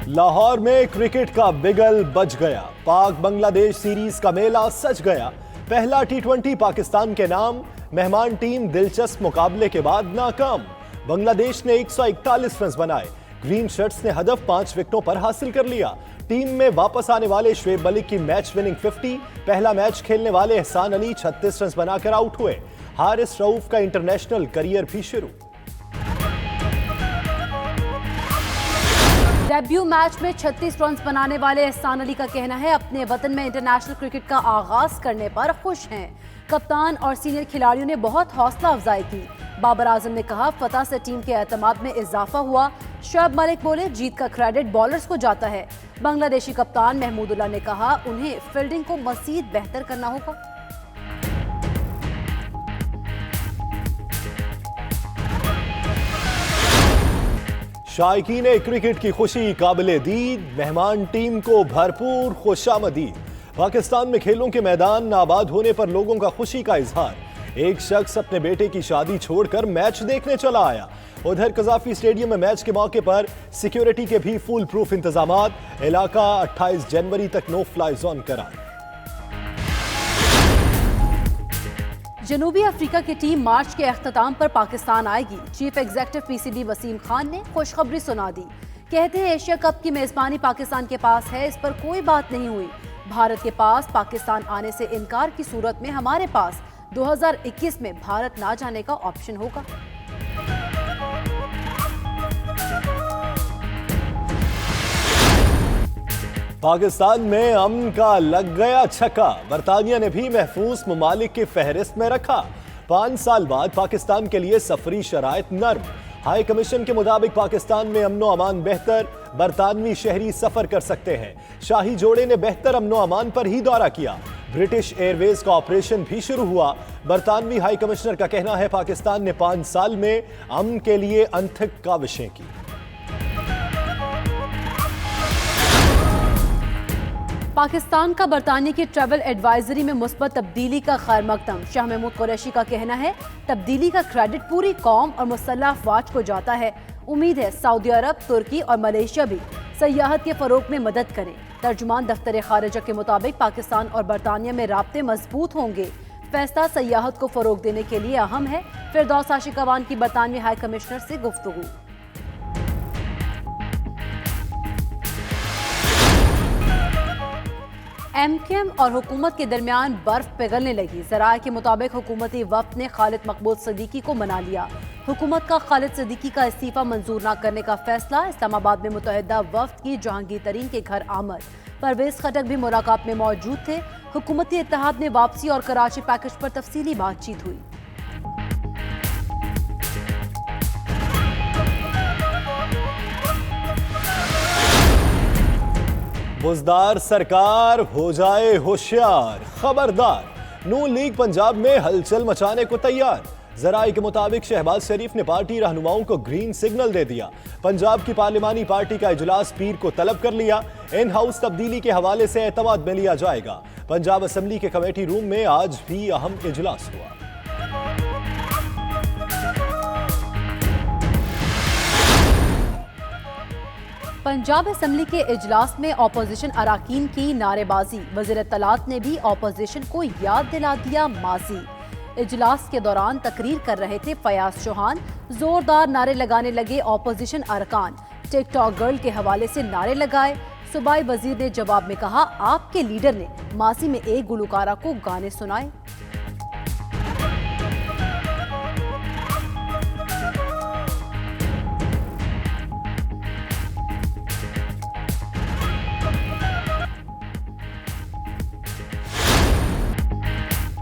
लाहौर में क्रिकेट का बिगल बज गया। पाक बांग्लादेश सीरीज का मेला सज गया। पहला टी20 पाकिस्तान के नाम। मेहमान टीम दिलचस्प मुकाबले के बाद नाकाम। बांग्लादेश ने 141 रन बनाए। ग्रीन शर्ट्स ने हदफ 5 विकेटों पर हासिल कर लिया। टीम में वापस आने वाले शुएब मलिक की मैच विनिंग 50। पहला मैच खेलने वाले एहसान अली 36 रन बनाकर आउट हुए। हारिस रऊफ का इंटरनेशनल करियर भी शुरू। डेब्यू मैच में 36 रन बनाने वाले एहसान अली का कहना है अपने वतन में इंटरनेशनल क्रिकेट का आगाज करने पर खुश हैं। कप्तान और सीनियर खिलाड़ियों ने बहुत हौसला अफजाई की। बाबर आजम ने कहा फतह से टीम के एतमाद में इजाफा हुआ। शुएब मलिक बोले जीत का क्रेडिट बॉलर्स को जाता है। बांग्लादेशी कप्तान महमूदुल्लाह ने कहा उन्हें फील्डिंग को मजीद बेहतर करना होगा। शायकीन क्रिकेट की खुशी काबिले दीद। मेहमान टीम को भरपूर खुशामदीद। पाकिस्तान में खेलों के मैदान नाबाद होने पर लोगों का खुशी का इजहार। एक शख्स अपने बेटे की शादी छोड़कर मैच देखने चला आया। उधर कजाफी स्टेडियम में मैच के मौके पर सिक्योरिटी के भी फुल प्रूफ इंतजामात। इलाका 28 जनवरी तक नो फ्लाई जोन करार। जनूबी अफ्रीका की टीम मार्च के अख्ताम पर पाकिस्तान आएगी। Chief executive PCB Wasim Khan ने खुशखबरी सुना दी। कहते हैं एशिया कप की मेजबानी पाकिस्तान के पास है, इस पर कोई बात नहीं हुई। भारत के पास पाकिस्तान आने से इनकार की सूरत में हमारे पास 2021 में भारत ना जाने का ऑप्शन होगा। पाकिस्तान में अमन का लग गया छक्का। बरतानिया ने भी महफूज ममालिक की फहरिस्त में रखा। 5 साल बाद पाकिस्तान के लिए सफरी शराइत नर्म। हाई कमीशन के मुताबिक पाकिस्तान में अमनो अमान बेहतर। बरतानवी शहरी सफर कर सकते हैं। शाही जोड़े ने बेहतर अमनो अमान पर ही दौरा किया। ब्रिटिश एयरवेज का ऑपरेशन भी शुरू हुआ। बरतानवी हाई कमिश्नर का कहना है पाकिस्तान ने 5 साल में अमन के लिए अनथिक काविशें की। पाकिस्तान का बरतानिया की ट्रैवल एडवाइजरी में मुस्बत तब्दीली का खैर मकदम। शाह महमूद कुरैशी का कहना है तब्दीली का क्रेडिट पूरी कौम और मुसल्लह अफवाज को जाता है। उम्मीद है सऊदी अरब, तुर्की और मलेशिया भी सयाहत के फरोग में मदद करें। तर्जुमान दफ्तर खारिजा के मुताबिक पाकिस्तान और बरतानिया में राब्ते मजबूत होंगे। फैसला सयाहत को फरोग देने के लिए अहम है। फिरदौस आशिकवान की बरतानवी हाई कमिश्नर से गुफ्तगू। एमकेएम और हुकूमत के दरमियान बर्फ पिघलने लगी। ज़राए के मुताबिक हुकूमती वफ्द ने खालिद मकबूल सिद्दीकी को मना लिया। हुकूमत का खालिद सिद्दीकी का इस्तीफा मंजूर न करने का फैसला। इस्लामाबाद में मुतहदा वफ्द की जहांगीर तरीन के घर आमद। परवेज खटक भी मुलाकात में मौजूद थे। हुकूमती इत्तेहाद में वापसी और कराची पैकेज पर तफसीली बातचीत हुई। बुजदार सरकार हो जाए होशियार। खबरदार नून लीग पंजाब में हलचल मचाने को तैयार। जराए के मुताबिक शहबाज शरीफ ने पार्टी रहनुमाओं को ग्रीन सिग्नल दे दिया। पंजाब की पार्लिमानी पार्टी का इजलास पीर को तलब कर लिया। इन हाउस तब्दीली के हवाले से एतमाद में लिया जाएगा। पंजाब असेंबली के कमेटी रूम में आज भी अहम इजलास हुआ। पंजाब असेंबली के इजलास में अपोजिशन अराकीन की नारेबाजी। वज़ीर इत्तलात ने भी अपोजिशन को याद दिला दिया माजी। इजलास के दौरान तकरीर कर रहे थे फयाज चौहान। जोरदार नारे लगाने लगे अपोजिशन अरकान। टिकटॉक गर्ल के हवाले से नारे लगाए। सूबाई वजीर ने जवाब में कहा आपके लीडर ने माजी में एक गुलकारा को गाने सुनाए।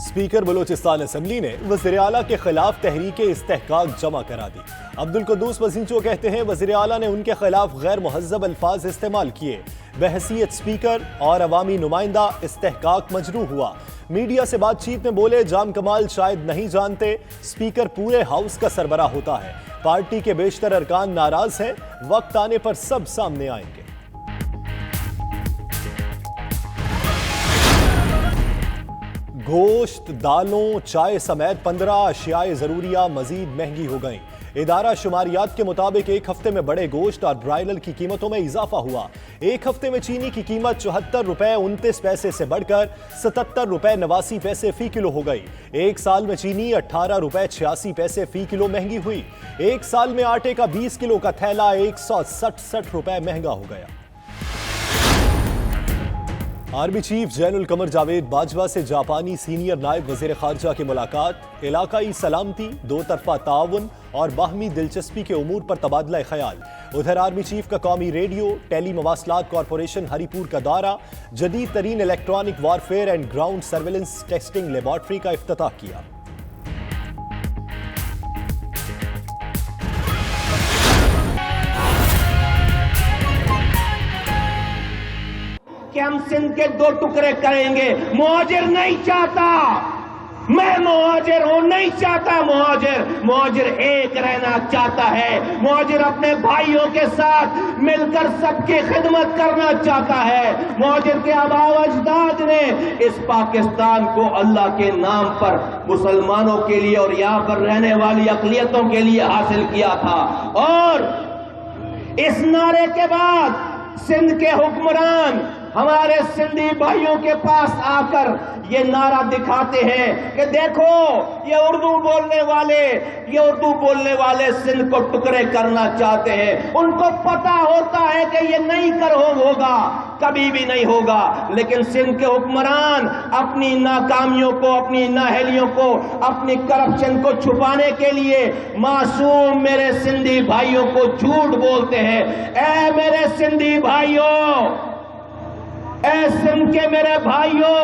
स्पीकर बलोचिस्तान असेंबली ने वज़ीर आला के खिलाफ तहरीके इस्तेहकाक जमा करा दी। अब्दुल कुद्दूस वसींचो कहते हैं वज़ीर आला ने उनके खिलाफ गैर मुहज़्ज़ब अल्फाज इस्तेमाल किए। बहसीयत स्पीकर और अवामी नुमाइंदा इस्तेहकाक मजरूह हुआ। मीडिया से बातचीत में बोले जाम कमाल शायद नहीं जानते स्पीकर पूरे हाउस का सरबराह होता है। पार्टी के बेशतर अरकान नाराज हैं। वक्त आने पर सब सामने आएंगे। गोश्त, दालों, चाय समेत 15 अशियाए ज़रूरिया मजीद महंगी हो गईं। ادارہ شماریات کے مطابق ایک ہفتے میں بڑے گوشت اور برائلر کی قیمتوں میں اضافہ ہوا۔ ایک ہفتے میں چینی کی قیمت 74 روپے 29 پیسے سے بڑھ کر 77 روپے 89 پیسے فی کلو ہو گئی۔ ایک سال میں چینی 18 روپے 86 پیسے فی کلو مہنگی ہوئی۔ ایک سال میں آٹے کا 20 کلو کا تھیلا 167 روپے مہنگا ہو گیا۔ آرمی چیف جین القمر جاوید باجوہ سے جاپانی سینئر نائب وزیر خارجہ کی ملاقات۔ علاقائی سلامتی، دو طرفہ تعاون اور باہمی دلچسپی کے امور پر تبادلہ خیال۔ ادھر آرمی چیف کا قومی ریڈیو ٹیلی مواصلات کارپوریشن ہری پور کا دورہ، جدید ترین electronic warfare and ground surveillance testing laboratory کا افتتاح کیا۔ کہ ہم سندھ کے 2 ٹکڑے کریں گے۔ مہاجر نہیں چاہتا، میں مہاجر ہوں، نہیں چاہتا مہاجر ایک رہنا چاہتا ہے۔ مہاجر اپنے بھائیوں کے ساتھ مل کر سب کی خدمت کرنا چاہتا ہے۔ مہاجر کے آباء و اجداد نے اس پاکستان کو اللہ کے نام پر مسلمانوں کے لیے اور یہاں پر رہنے والی اقلیتوں کے لیے حاصل کیا تھا، اور اس نعرے کے بعد سندھ کے حکمران ہمارے سندھی بھائیوں کے پاس آ کر یہ نعرہ دکھاتے ہیں کہ دیکھو یہ اردو بولنے والے سندھ کو ٹکڑے کرنا چاہتے ہیں۔ ان کو پتا ہوتا ہے کہ یہ نہیں ہوگا، کبھی بھی نہیں ہوگا، لیکن سندھ کے حکمران اپنی ناکامیوں کو، اپنی نااہلیوں کو، اپنی کرپشن کو چھپانے کے لیے معصوم میرے سندھی بھائیوں کو جھوٹ بولتے ہیں۔ اے میرے سندھی بھائیوں، اے سندھ کے میرے بھائیوں،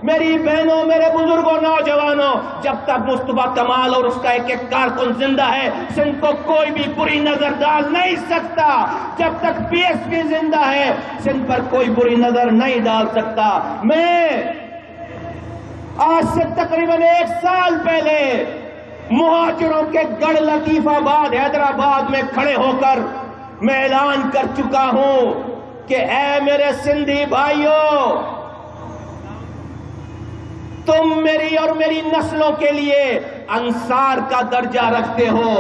میری بہنوں، میرے بزرگوں، نوجوانوں، جب تک مصطفیٰ کمال اور اس کا ایک کارکن زندہ ہے، سندھ کو کوئی بھی بری نظر ڈال نہیں سکتا۔ جب تک پی ایس پی زندہ ہے، سندھ پر کوئی بری نظر نہیں ڈال سکتا۔ میں آج سے تقریباً 1 سال پہلے مہاجروں کے گڑھ لطیف آباد حیدرآباد میں کھڑے ہو کر میں اعلان کر چکا ہوں کہ اے میرے سندھی بھائیوں، تم میری اور میری نسلوں کے لیے انصار کا درجہ رکھتے ہو،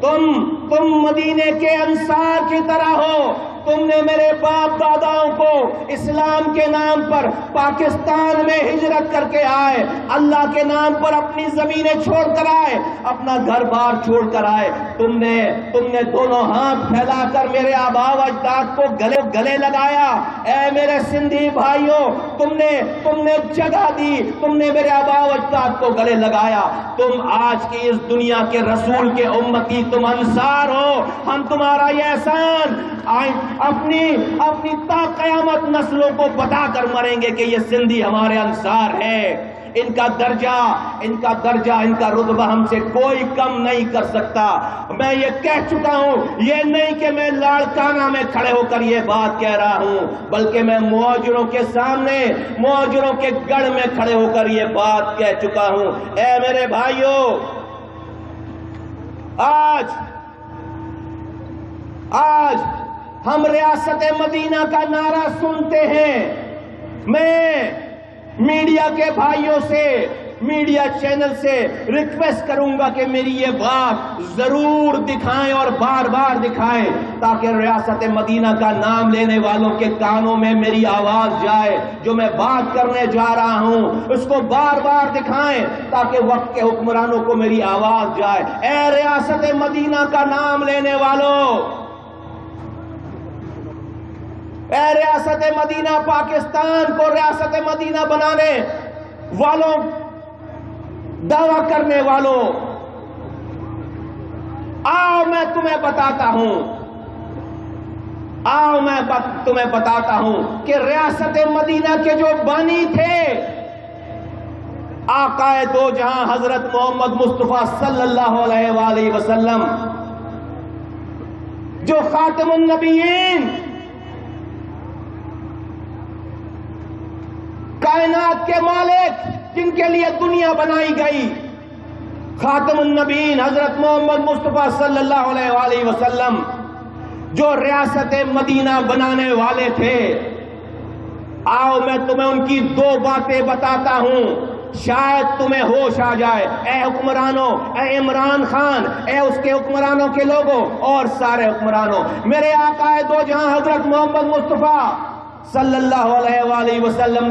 تم مدینے کے انصار کی طرح ہو۔ تم نے میرے باپ داداؤں کو اسلام کے نام پر پاکستان میں ہجرت کر کے آئے، اللہ کے نام پر اپنی زمینیں چھوڑ کر آئے، اپنا گھر بار چھوڑ کر آئے۔ تم نے دونوں ہاتھ پھیلا کر میرے آباء و اجداد کو گلے لگایا۔ اے میرے سندھی بھائیوں، تم نے جگہ دی، تم نے میرے آباء و اجداد کو گلے لگایا۔ تم آج کی اس دنیا کے رسول کے امتی، تم انصار ہو۔ ہم تمہارا یہ احسان اپنی تا قیامت نسلوں کو بتا کر مریں گے کہ یہ سندھی ہمارے انصار ہیں۔ ان کا درجہ، ان کا رتبہ ہم سے کوئی کم نہیں کر سکتا۔ میں یہ کہہ چکا ہوں، یہ نہیں کہ میں لاڑکانہ میں کھڑے ہو کر یہ بات کہہ رہا ہوں، بلکہ میں مہاجروں کے سامنے، مہاجروں کے گڑھ میں کھڑے ہو کر یہ بات کہہ چکا ہوں۔ اے میرے بھائیوں، آج ہم ریاست مدینہ کا نعرہ سنتے ہیں۔ میں میڈیا کے بھائیوں سے، میڈیا چینل سے ریکویسٹ کروں گا کہ میری یہ بات ضرور دکھائیں اور بار بار دکھائیں، تاکہ ریاست مدینہ کا نام لینے والوں کے کانوں میں میری آواز جائے۔ جو میں بات کرنے جا رہا ہوں اس کو بار بار دکھائیں تاکہ وقت کے حکمرانوں کو میری آواز جائے۔ اے ریاست مدینہ کا نام لینے والوں، اے ریاست مدینہ، پاکستان کو ریاست مدینہ بنانے والوں، دعویٰ کرنے والوں، آؤ میں تمہیں بتاتا ہوں کہ ریاست مدینہ کے جو بانی تھے آقا دو جہاں حضرت محمد مصطفیٰ صلی اللہ علیہ وآلہ وسلم، جو خاتم النبیین، کائنات کے مالک، جن کے لیے دنیا بنائی گئی، خاتم النبیین حضرت محمد مصطفیٰ صلی اللہ علیہ وآلہ وسلم، جو ریاست مدینہ بنانے والے تھے، آؤ میں تمہیں ان کی 2 باتیں بتاتا ہوں۔ شاید تمہیں ہوش آ جائے اے حکمرانوں، اے عمران خان، اے اس کے حکمرانوں کے لوگوں اور سارے حکمرانوں، میرے آقا دو جہاں حضرت محمد مصطفیٰ صلی اللہ علیہ وآلہ وسلم